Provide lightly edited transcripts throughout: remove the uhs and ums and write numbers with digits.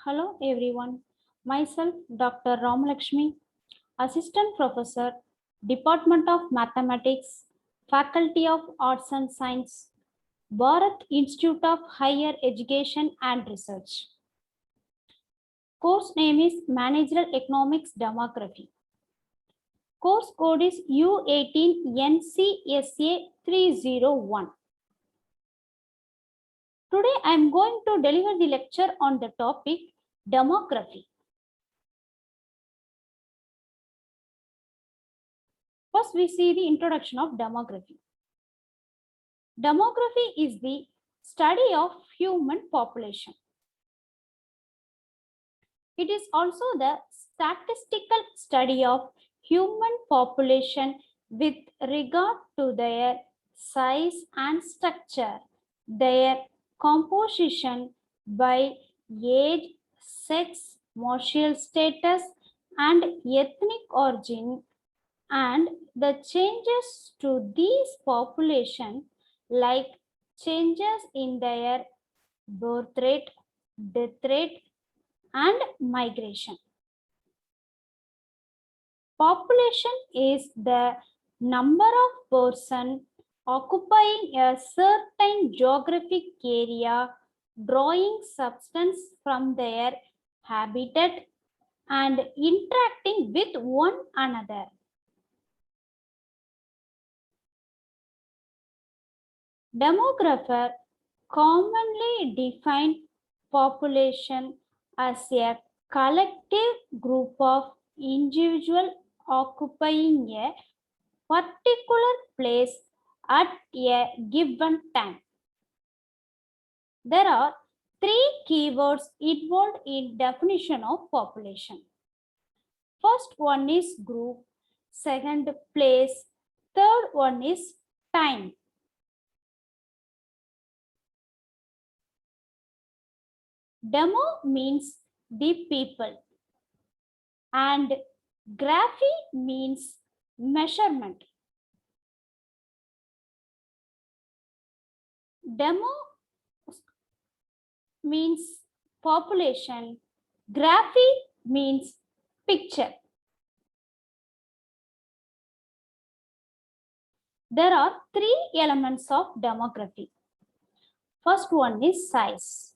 Hello everyone, myself Dr. Ramalakshmi, Assistant Professor, Department of Mathematics, Faculty of Arts and Science, Bharat Institute of Higher Education and Research. Course name is Managerial Economics Demography. Course code is U18NCSA 301. Today I am going to deliver the lecture on the topic demography. First, we see the introduction of demography. Demography is the study of human population. It is also the statistical study of human population with regard to their size and structure, their composition by age, sex, social status, and ethnic origin, and the changes to these population like changes in their birth rate, death rate, and migration. Population is the number of persons occupying a certain geographic area, drawing substance from their habitat and interacting with one another. Demographer commonly define population as a collective group of individuals occupying a particular place at a given time. There are three keywords involved in definition of population. First one is group, second place, third one is time. Demo means the people and graphy means measurement. Demo means population, graphy means picture. There are three elements of demography. First one is size.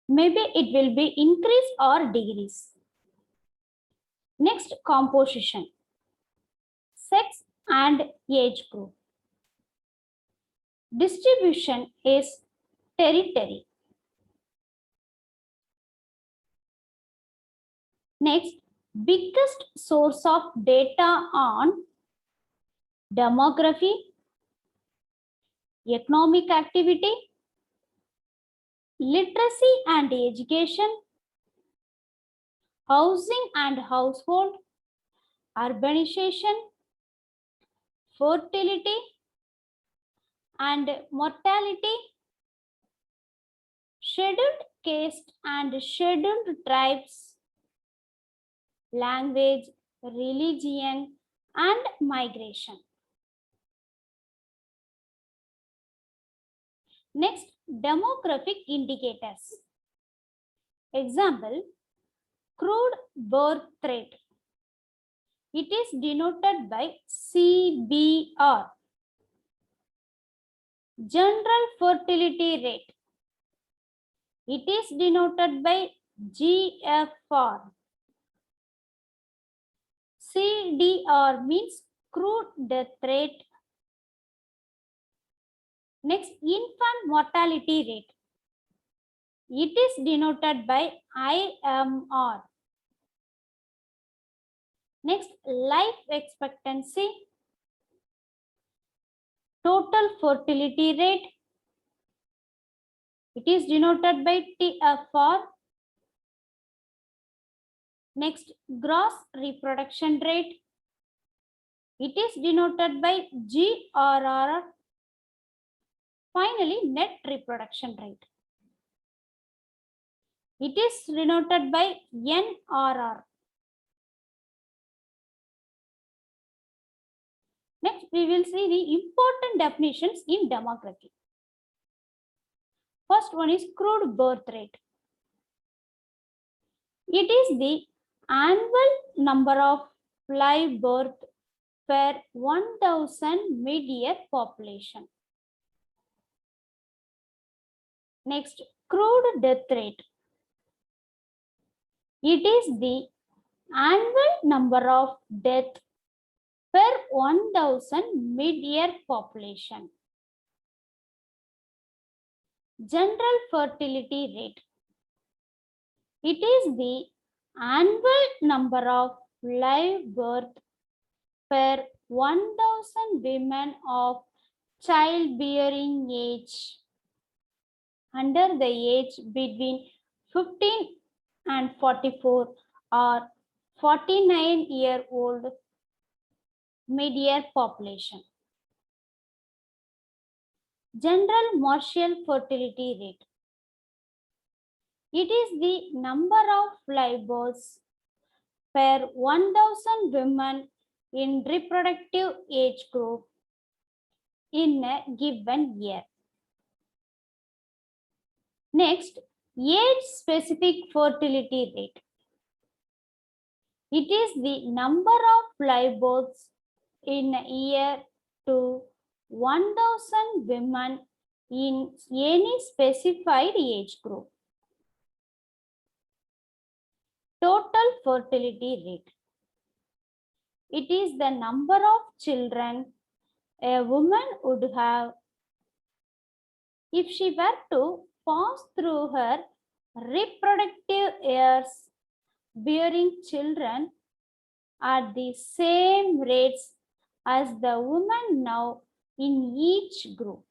Maybe it will be increase or decrease. Next, composition, sex and age group. Distribution is territory. Next, biggest source of data on demography, economic activity, literacy and education, housing and household, urbanization, fertility and mortality, scheduled caste and scheduled tribes, language, religion, and migration. Next, demographic indicators. Example, crude birth rate. It is denoted by CBR. General fertility rate. It is denoted by GFR. CDR means crude death rate. Next, infant mortality rate. It is denoted by IMR. Next, life expectancy, total fertility rate. It is denoted by TFR. Next, gross reproduction rate. It is denoted by GRR. Finally, net reproduction rate. It is denoted by NRR. Next, we will see the important definitions in demography. First one is crude birth rate. It is the annual number of live birth per 1000 mid-year population. Next, crude death rate. It is the annual number of death per 1000 mid-year population. General fertility rate. It is the annual number of live birth per 1000 women of childbearing age under the age between 15 and 44 or 49-year-old mid-year population. General Marshall fertility rate. It is the number of live births per 1000 women in reproductive age group in a given year. Next, age-specific fertility rate. It is the number of live births in a year to 1000 women in any specified age group. Total fertility rate. It is the number of children a woman would have if she were to pass through her reproductive years bearing children at the same rates as the women now in each group.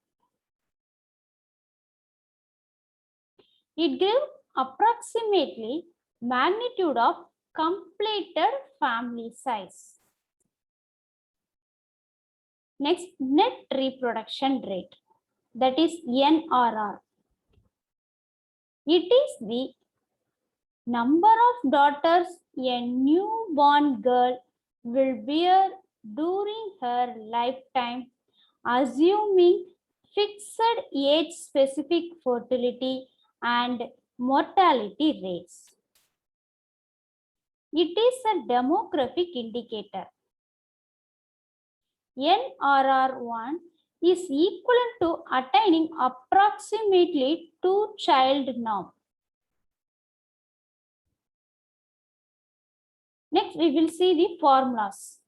It gives approximately magnitude of completed family size. Next, net reproduction rate, that is NRR. It is the number of daughters a newborn girl will bear during her lifetime, assuming fixed age-specific fertility and mortality rates. It is a demographic indicator. NRR1 is equivalent to attaining approximately 2-child norm. Next, we will see the formulas.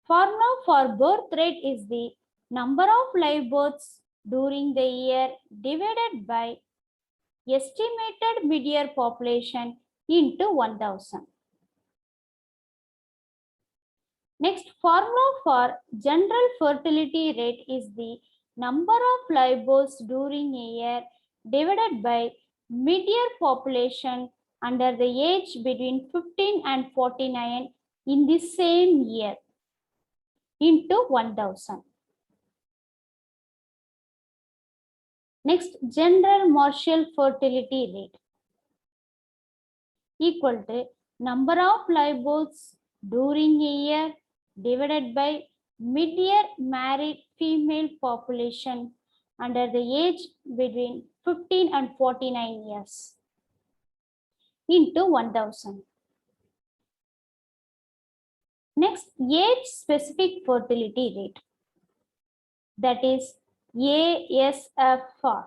Formula for birth rate is the number of live births during the year divided by estimated mid-year population into 1000. Next, formula for general fertility rate is the number of live births during a year divided by mid-year population under the age between 15 and 49 in the same year into 1000. Next, general Marshall fertility rate equal to number of live births during a year divided by mid-year married female population under the age between 15 and 49 years into 1000. Next, age-specific fertility rate, that is ASFR.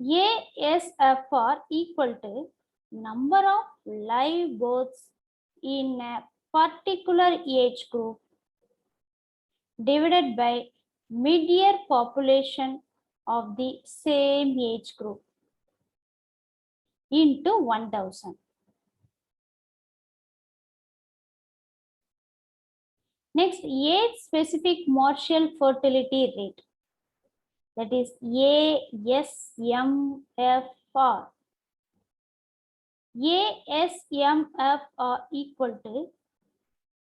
ASFR equal to number of live births in a particular age group divided by mid-year population of the same age group into 1000. Next, age-specific Marshall fertility rate, that is ASMFR. ASMFR equal to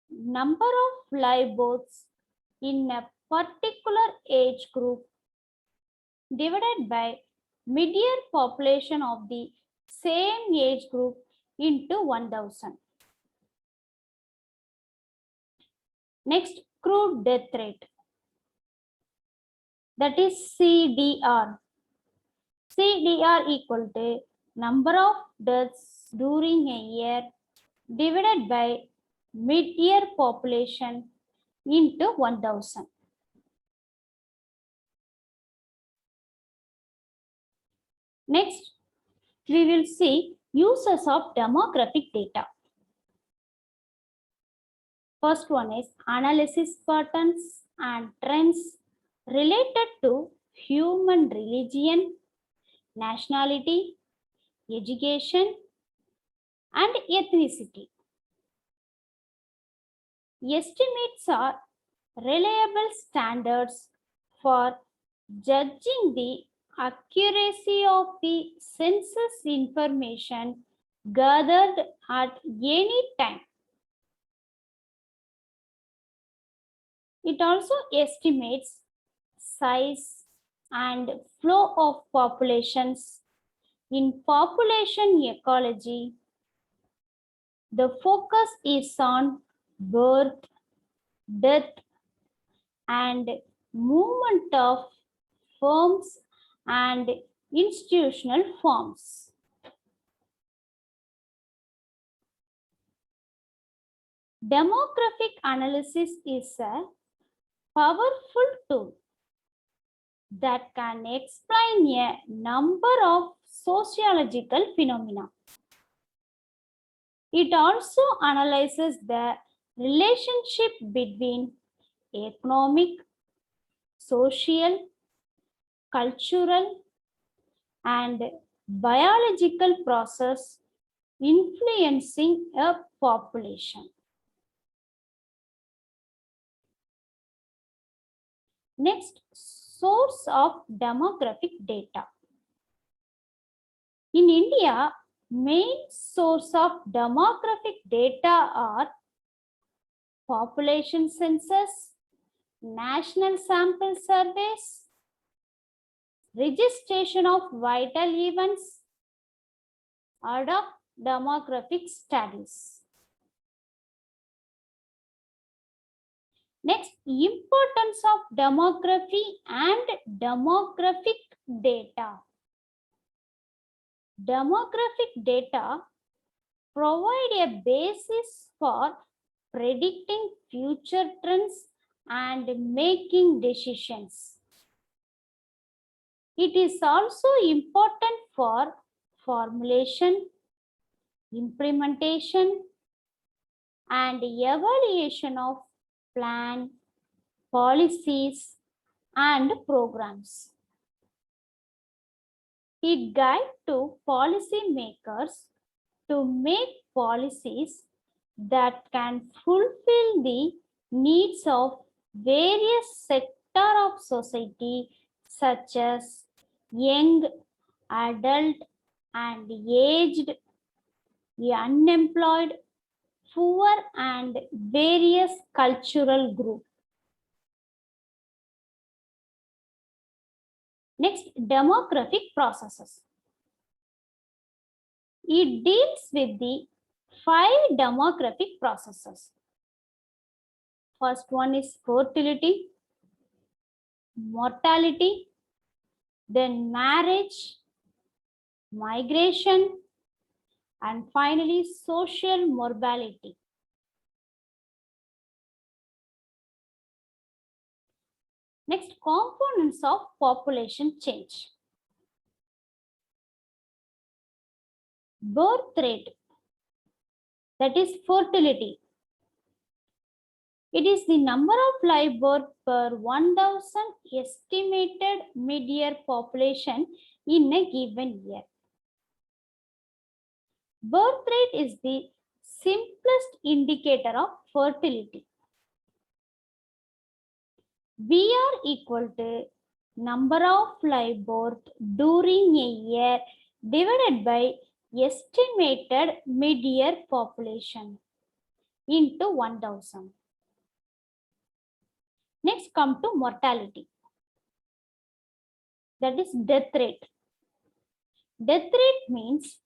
number of live births in a particular age group divided by mid-year population of the same age group into 1000. Next, crude death rate, that is CDR. CDR equal to number of deaths during a year divided by mid-year population into 1000. Next, we will see uses of demographic data. First one is analysis patterns and trends related to human religion, nationality, education, and ethnicity. Estimates are reliable standards for judging the accuracy of the census information gathered at any time. It also estimates size and flow of populations. In population ecology, the focus is on birth, death, and movement of firms and institutional forms. Demographic analysis is a powerful tool that can explain a number of sociological phenomena. It also analyzes the relationship between economic, social, cultural, and biological process influencing a population. Next, source of demographic data. In India, main source of demographic data are population census, national sample surveys, registration of vital events, ad hoc demographic studies. Next, importance of demography and demographic data. Demographic data provide a basis for predicting future trends and making decisions. It is also important for formulation, implementation, and evaluation of plan, policies, and programs. It guides to policymakers to make policies that can fulfill the needs of various sectors of society, such as young, adult, and aged, unemployed, poor, and various cultural groups. Next, demographic processes. It deals with the 5 demographic processes. First one is fertility, mortality, then marriage, migration, and finally social mobility. Next, components of population change. Birth rate, that is fertility. It is the number of live birth per 1000 estimated mid-year population in a given year. Birth rate is the simplest indicator of fertility. VR equal to number of live birth during a year divided by estimated mid-year population into 1000. Next, come to mortality. That is death rate. Death rate means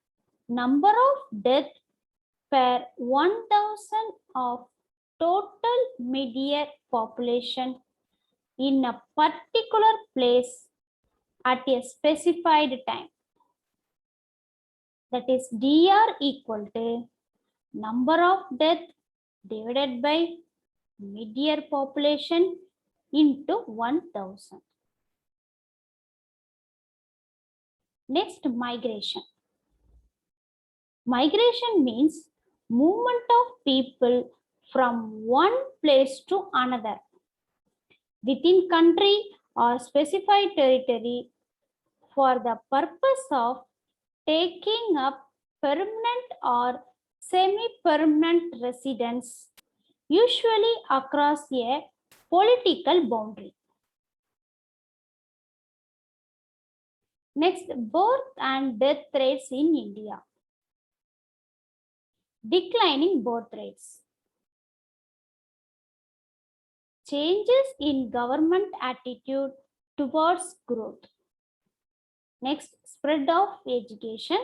number of death per 1000 of total mid-year population in a particular place at a specified time. That is DR equal to number of death divided by mid-year population into 1000. Next, migration. Migration means movement of people from one place to another within country or specified territory for the purpose of taking up permanent or semi-permanent residence, usually across a political boundary. Next, birth and death rates in India. Declining birth rates. Changes in government attitude towards growth. Next, spread of education.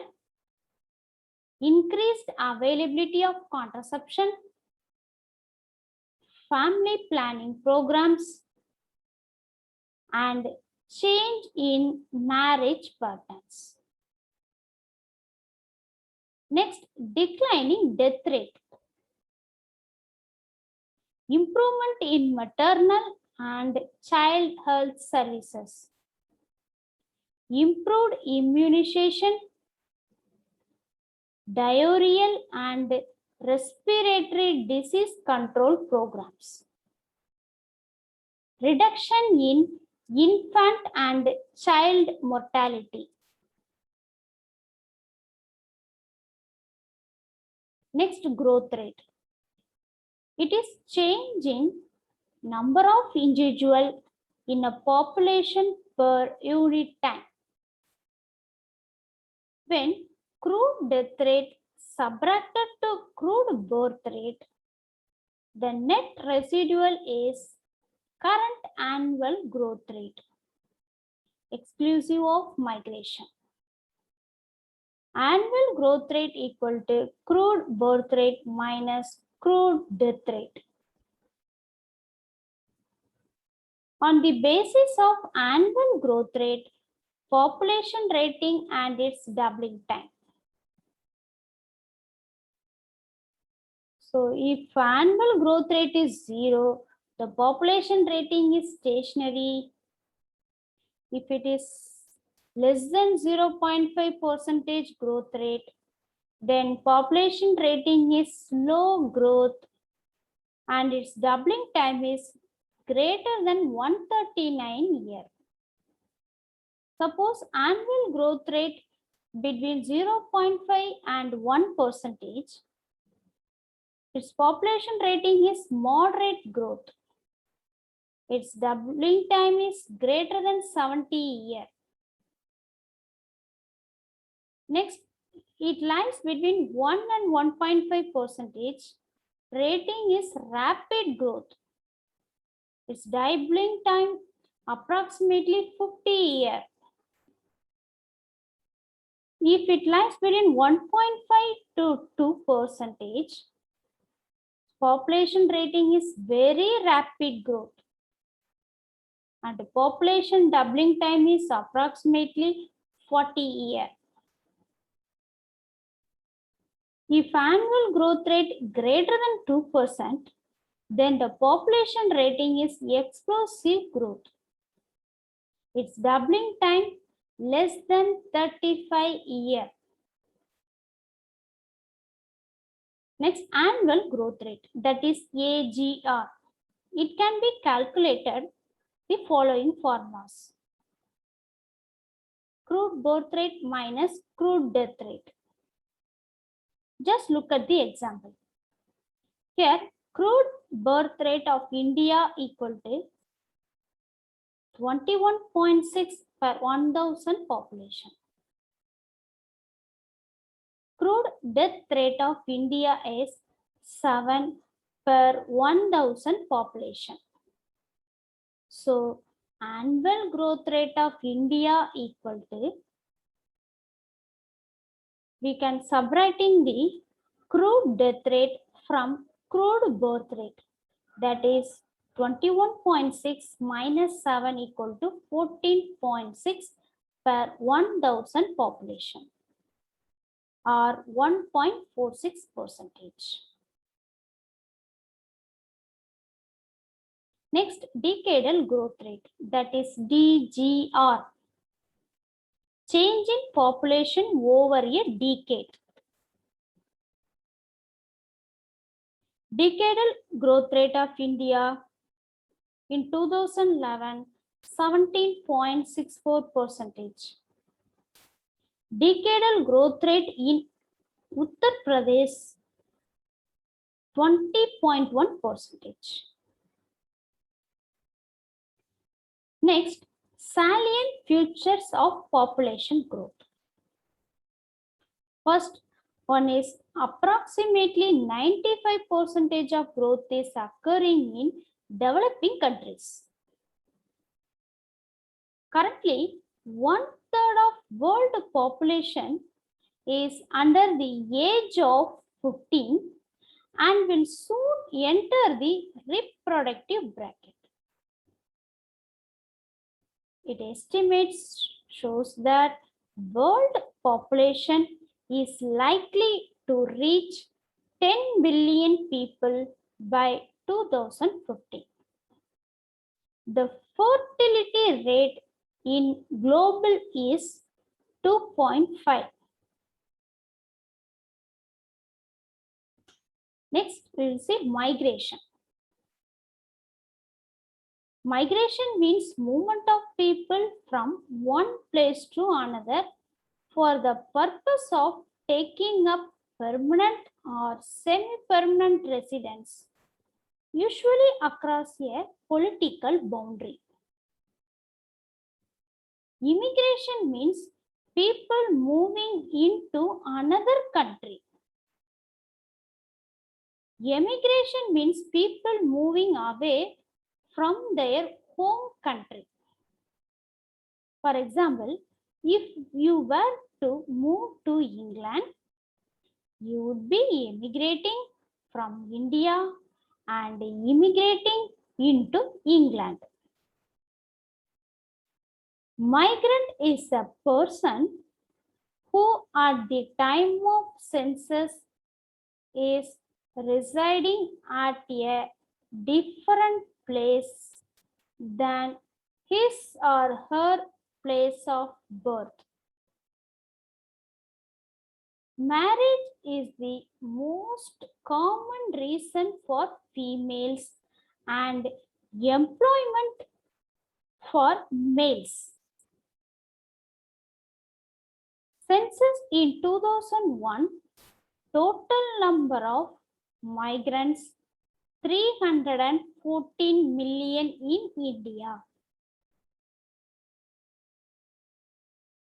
Increased availability of contraception. Family planning programs. And change in marriage patterns. Next, declining death rate. Improvement in maternal and child health services. Improved immunization, diarrheal and respiratory disease control programs. Reduction in infant and child mortality. Next, growth rate. It is change in number of individuals in a population per unit time. When crude death rate subtracted to crude birth rate, the net residual is current annual growth rate, exclusive of migration. Annual growth rate equal to crude birth rate minus crude death rate. On the basis of annual growth rate, population rating and its doubling time. So if annual growth rate is 0, the population rating is stationary. If it is less than 0.5% growth rate, then population rating is slow growth and its doubling time is greater than 139 years. Suppose annual growth rate between 0.5 and 1%, its population rating is moderate growth. Its doubling time is greater than 70 years. Next, it lies between 1 and 1.5%. Rating is rapid growth. Its doubling time approximately 50 years. If it lies between 1.5 to 2%, population rating is very rapid growth. And the population doubling time is approximately 40 years. If annual growth rate greater than 2%, then the population rating is explosive growth. Its doubling time less than 35 years. Next, annual growth rate, that is AGR. It can be calculated the following formulas. Crude birth rate minus crude death rate. Just look at the example. Here, crude birth rate of India equal to 21.6 per 1000 population. Crude death rate of India is 7 per 1000 population. So, annual growth rate of India equal to, we can subtracting the crude death rate from crude birth rate, that is 21.6 minus 7 equal to 14.6 per 1000 population, or 1.46%. Next, decadal growth rate, that is DGR. Change in population over a decade. Decadal growth rate of India in 2011, 17.64%. Decadal growth rate in Uttar Pradesh, 20.1%. Next, salient features of population growth. First one is approximately 95% of growth is occurring in developing countries. Currently, 1/3 of world population is under the age of 15 and will soon enter the reproductive bracket. It shows that world population is likely to reach 10 billion people by 2050. The fertility rate in global is 2.5. Next, we will see migration. Migration means movement of people from one place to another for the purpose of taking up permanent or semi-permanent residence, usually across a political boundary. Immigration means people moving into another country. Emigration means people moving away from their home country. For example, if you were to move to England, you would be emigrating from India and immigrating into England. Migrant is a person who at the time of census is residing at a different place than his or her place of birth. Marriage is the most common reason for females and employment for males. Census in 2001, total number of migrants 314 million in India.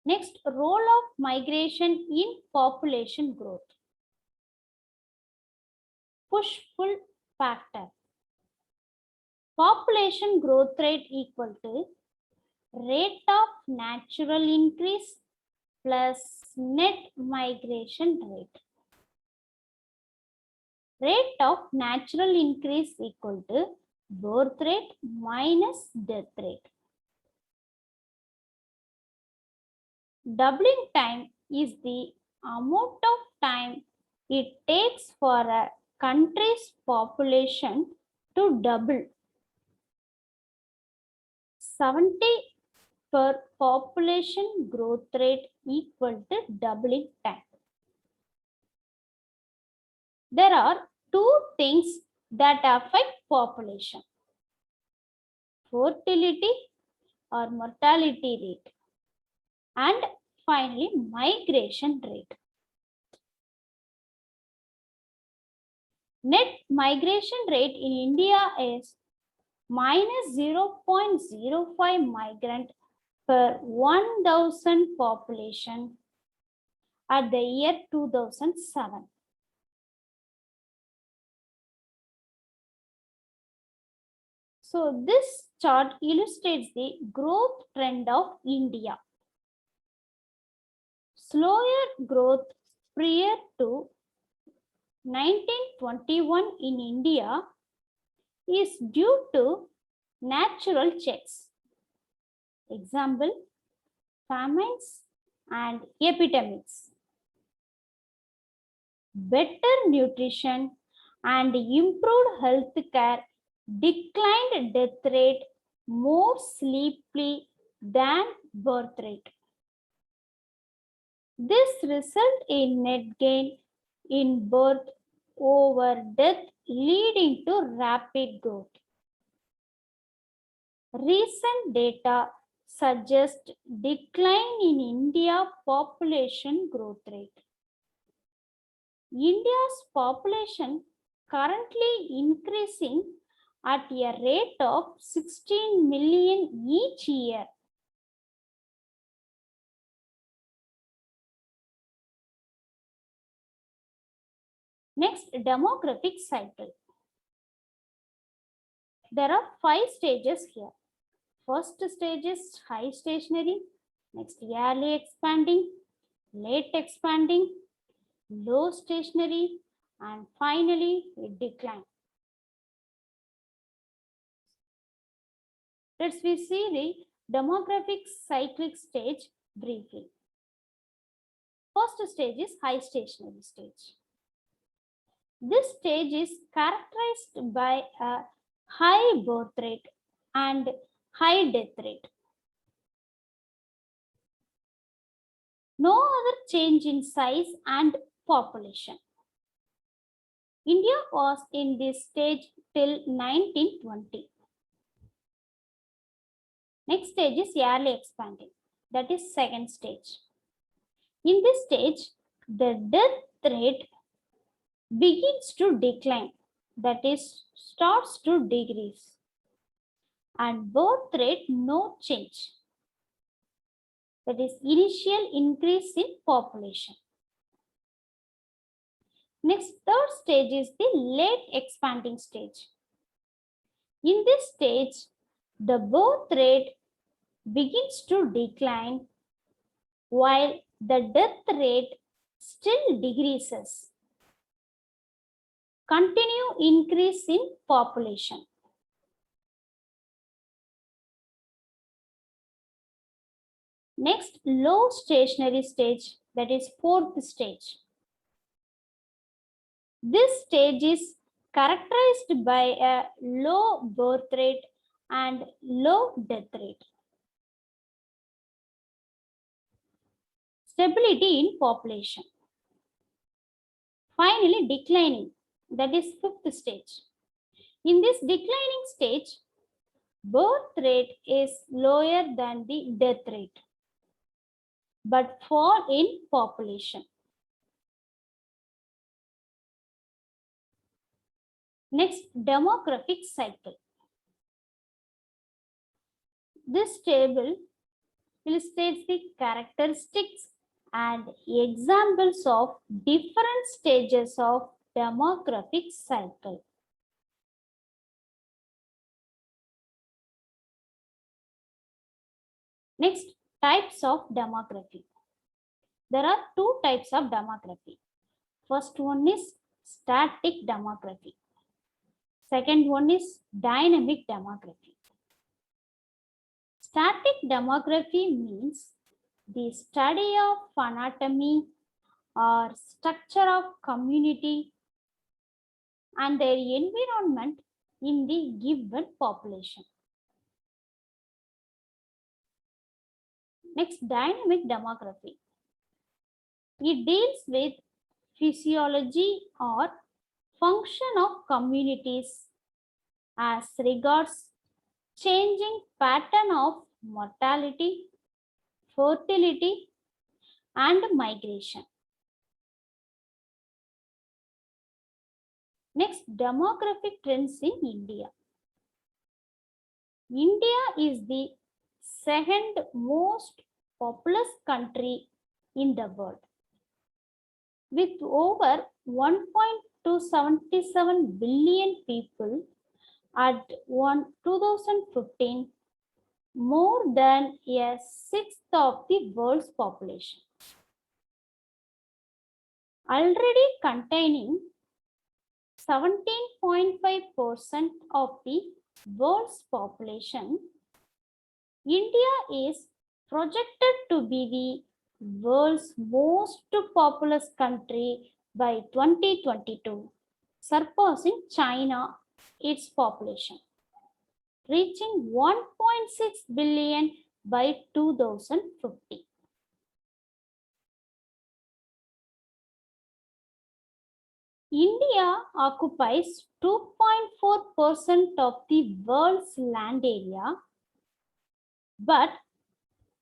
Next, role of migration in population growth. Push-pull factor. Population growth rate equal to rate of natural increase plus net migration rate. Rate of natural increase equal to birth rate minus death rate. Doubling time is the amount of time it takes for a country's population to double. 70 per population growth rate equal to doubling time. There are two things that affect population: fertility or mortality rate, and finally migration rate. Net migration rate in India is minus 0.05 migrant per 1000 population at the year 2007. So this chart illustrates the growth trend of India. Slower growth prior to 1921 in India is due to natural checks. Example, famines and epidemics. Better nutrition and improved health care declined death rate more sleepily than birth rate. This result in net gain in birth over death, leading to rapid growth. Recent data suggest decline in India population growth rate. India's population currently increasing at a rate of 16 million each year. Next, demographic cycle. There are 5 stages here. First stage is high stationary, next early expanding, late expanding, low stationary, and finally decline. Let's see the demographic cyclic stage briefly. First stage is high stationary stage. This stage is characterized by a high birth rate and high death rate. No other change in size and population. India was in this stage till 1920. Next stage is early expanding. That is second stage. In this stage, the death rate begins to decline. That is, starts to decrease. And birth rate, no change. That is, initial increase in population. Next, third stage is the late expanding stage. In this stage, the birth rate begins to decline while the death rate still decreases. Continue increase in population. Next, low stationary stage, that is fourth stage. This stage is characterized by a low birth rate and low death rate. Stability in population. Finally, declining, that is fifth stage. In this declining stage, birth rate is lower than the death rate, but fall in population. Next, demographic cycle. This table illustrates the characteristics and examples of different stages of demographic cycle. Next, types of demography. There are 2 types of demography. First one is static demography. Second one is dynamic demography. Static demography means the study of anatomy or structure of community and their environment in the given population. Next, dynamic demography. It deals with physiology or function of communities as regards changing pattern of mortality, fertility, and migration. Next, demographic trends in India. India is the second most populous country in the world, with over 1.277 billion people at 2015, more than a sixth of the world's population. Already containing 17.5% of the world's population, India is projected to be the world's most populous country by 2022, surpassing China its population, reaching 1.6 billion by 2050. India occupies 2.4% of the world's land area, but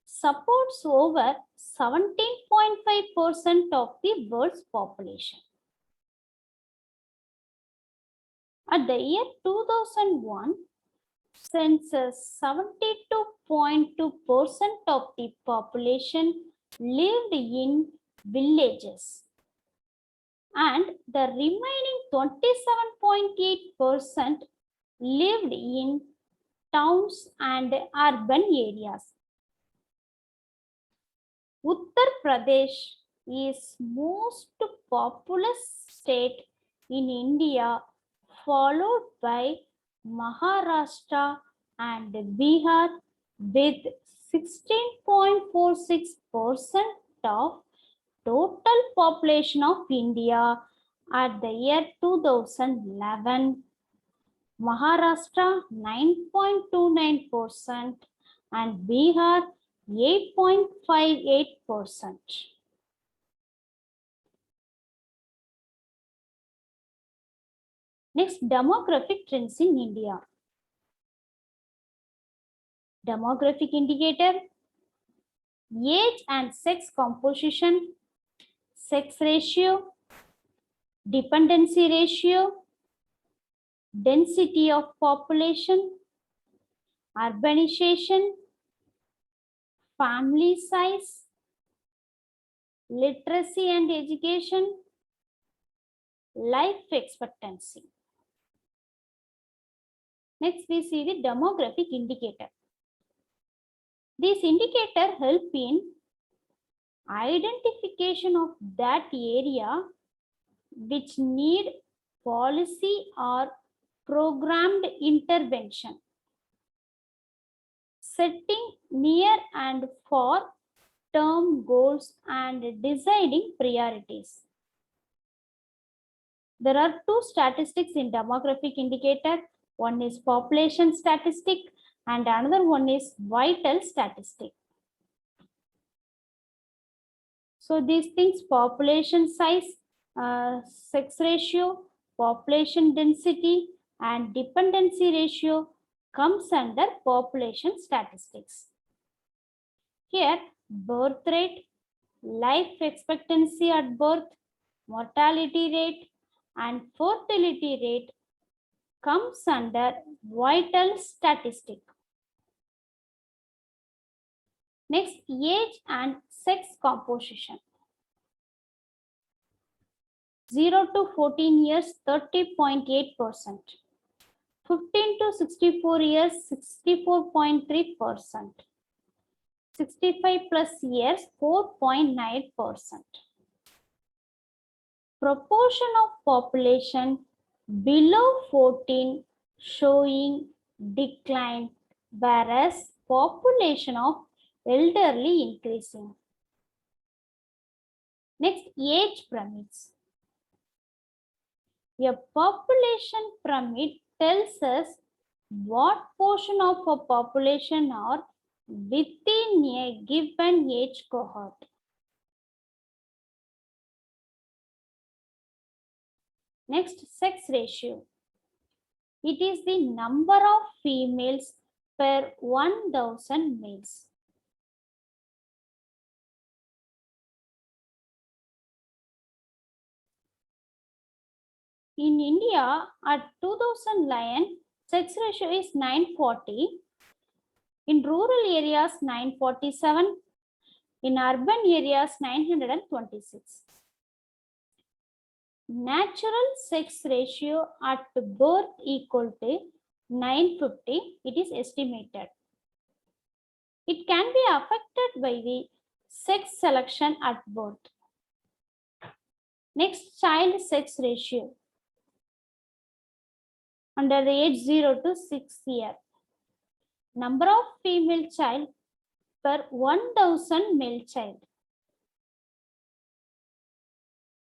supports over 17.5% of the world's population. At the year 2001, census 72.2% of the population lived in villages, and the remaining 27.8% lived in towns and urban areas. Uttar Pradesh is most populous state in India, followed by Maharashtra and Bihar with 16.46% of total population of India at the year 2011. Maharashtra 9.29% and Bihar 8.58%. Next, demographic trends in India. Demographic indicator: age and sex composition, sex ratio, dependency ratio, density of population, urbanization, family size, literacy and education, life expectancy. Next, we see the demographic indicator. These indicators help in identification of that area which need policy or programmed intervention, setting near and far term goals and deciding priorities. There are two statistics in demographic indicator. One is population statistic and another one is vital statistic. So these things: population size, sex ratio, population density and dependency ratio comes under population statistics. Here, birth rate, life expectancy at birth, mortality rate and fertility rate comes under vital statistic. Next, age and sex composition. 0 to 14 years, 30.8%. 15 to 64 years, 64.3%. 65 plus years, 4.9%. Proportion of population below 14 showing decline, whereas population of elderly increasing. Next, age pyramids. A population pyramid tells us what portion of a population are within a given age cohort. Next, sex ratio. It is the number of females per 1000 males. In India, at 2011, sex ratio is 940. In rural areas, 947. In urban areas, 926. Natural sex ratio at birth equal to 950, it is estimated. It can be affected by the sex selection at birth. Next, child sex ratio. Under the age 0 to 6 years. Number of female child per 1000 male child.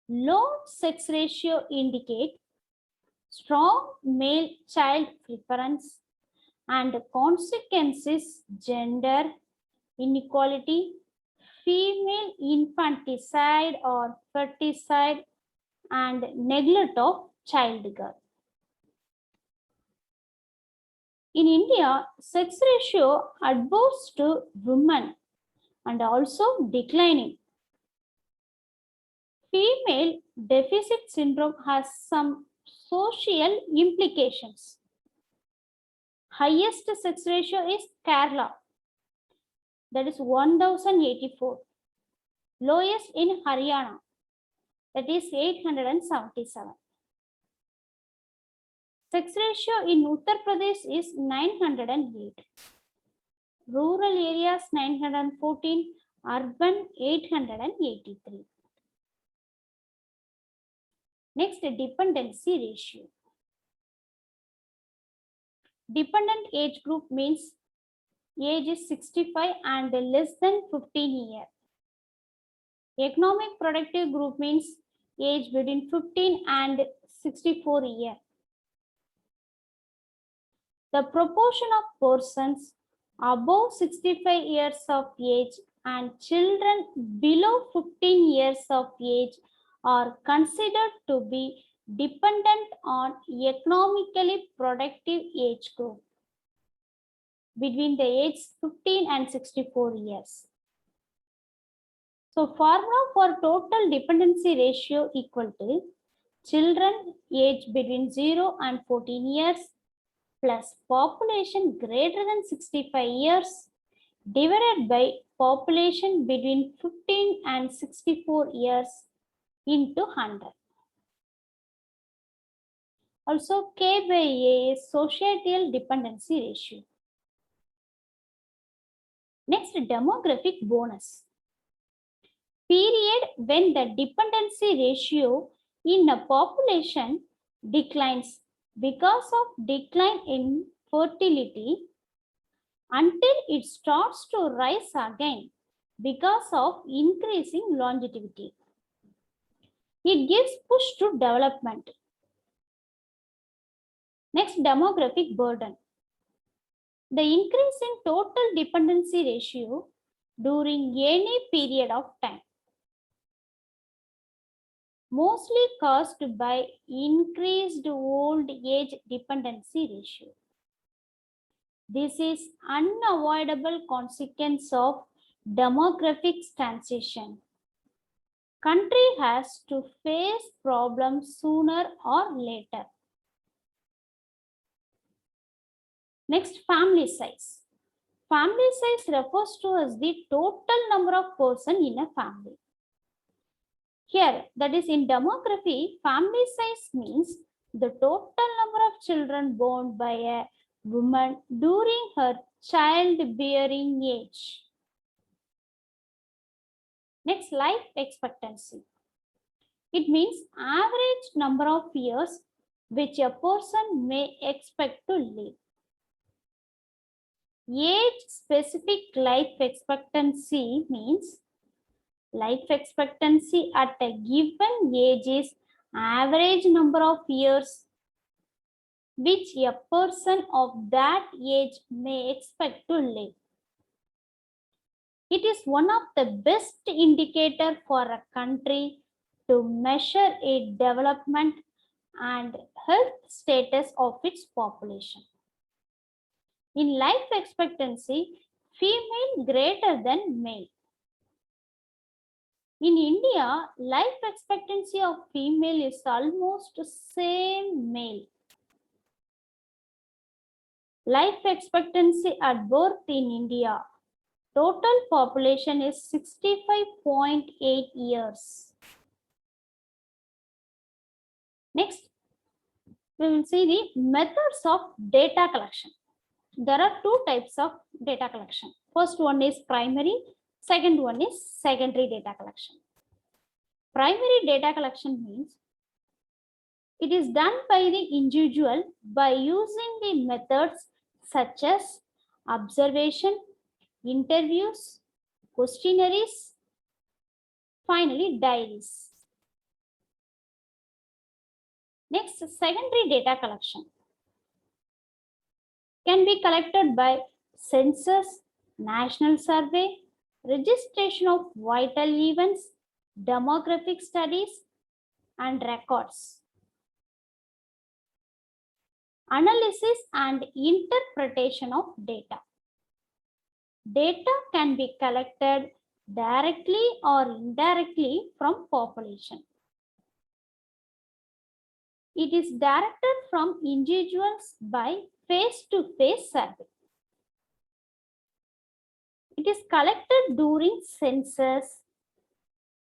Low sex ratio indicate strong male child preference and consequences gender inequality, female infanticide or ferticide, and neglect of child girth. In India, sex ratio adverse to women and also declining. Female deficit syndrome has some social implications. Highest sex ratio is Kerala, that is 1084. Lowest in Haryana, that is 877. Sex ratio in Uttar Pradesh is 908. Rural areas 914, urban 883. Next, dependency ratio. Dependent age group means age is 65 and less than 15 years. Economic productive group means age between 15 and 64 years. The proportion of persons above 65 years of age and children below 15 years of age are considered to be dependent on economically productive age group between the age 15 and 64 years. So formula for total dependency ratio equal to children age between 0 and 14 years plus population greater than 65 years divided by population between 15 and 64 years into 100. Also, K by A is societal dependency ratio. Next, demographic bonus. Period when the dependency ratio in a population declines because of decline in fertility until it starts to rise again because of increasing longevity. It gives push to development. Next, demographic burden. The increase in total dependency ratio during any period of time, mostly caused by increased old age dependency ratio. This is unavoidable consequence of demographic transition. Country has to face problems sooner or later. Next, family size. Family size refers to as the total number of persons in a family. Here, that is in demography, family size means the total number of children born by a woman during her childbearing age. Next, life expectancy. It means average number of years which a person may expect to live. Age-specific life expectancy means life expectancy at a given age is average number of years which a person of that age may expect to live. It is one of the best indicator for a country to measure its development and health status of its population. In life expectancy, female greater than male. In India, life expectancy of female is almost same male. Life expectancy at birth in India, total population is 65.8 years. Next, we will see the methods of data collection. There are two types of data collection. First one is primary, second one is secondary data collection. Primary data collection means it is done by the individual by using the methods such as observation, interviews, questionnaires, finally diaries. Next, secondary data collection can be collected by census, national survey, registration of vital events, demographic studies, and records. Analysis and interpretation of data. Data can be collected directly or indirectly from population. It is directed from individuals by face-to-face survey. It is collected during census.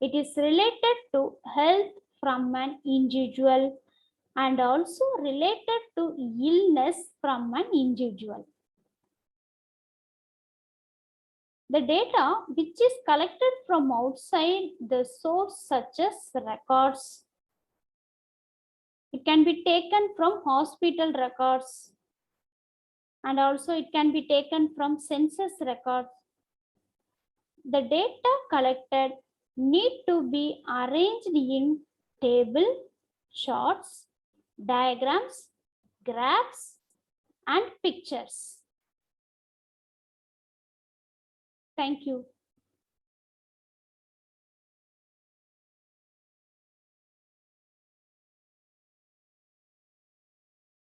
It is related to health from an individual and also related to illness from an individual. The data which is collected from outside the source, such as records, it can be taken from hospital records, and also it can be taken from census records. The data collected need to be arranged in table, charts, diagrams, graphs, and pictures. Thank you.